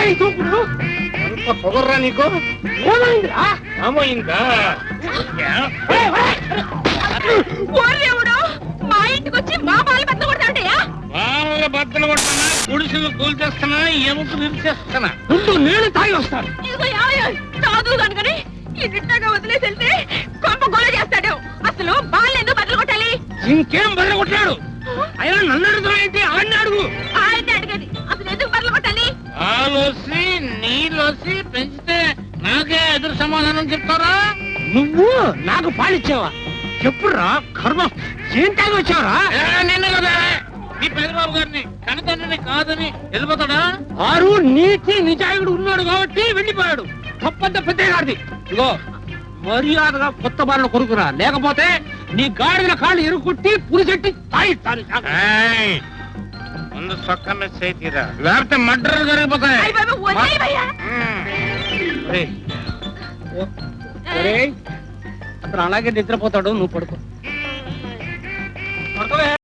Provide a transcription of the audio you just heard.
ఎంత పొగర్రా నీకు? ఏమైందా? మా ఇంటికి వచ్చి మా బాలు బద్దలు కొడతాంటయ్యా? వాళ్ళ బద్దలు కొడుతున్నా, గుడిసెలు కూల్చేస్తున్నా, ఎముక విరిచేస్తున్నా. ముందు నేను తాగి వస్తాను. చదువు కనుకని ఈ నిట్టగా వదిలేసి వెళ్తే కొంప గోల చేస్తాడు. అసలు బాలు ఎందుకు బద్దలు కొట్టాలి? ఇంకేం బద్దలు కొట్టాడు? అయినా నన్ను అడుగుతావేంటి? అవన్నీ అడుగు. అయితే అడిగేది అసలు ఎందుకు బద్దలు కొట్టాలి? ఆలోసి నీలోసి పెంచితే నాకే ఎదురు సమాధానం చెప్తారా? నువ్వు నాకు పాలిచ్చావా? చెప్పురా కర్మ. ఏం తాగి వచ్చావరా? నిన్ను కదా నీ పెద్దబాబు గారిని కనతండ్రిని కాదని వెళ్ళిపోతాడా? ఆరు నీతి నిజాయుడు ఉన్నాడు కాబట్టి వెళ్ళిపోయాడు. తప్పంత పెద్ద గారిది. ఇగో మర్యాదగా కొత్త బాలను కొనుక్కురా, లేకపోతే నీ గాడిన కాళ్ళు ఎరుకుట్టి పులిచెట్టి తాయిస్తాను. ముందు సొక్క మిస్ అయితీరా, లేకపోతే మర్డర్ జరిగిపోతాయి. అతను అలాగే నిద్రపోతాడు, నువ్వు పడుకో.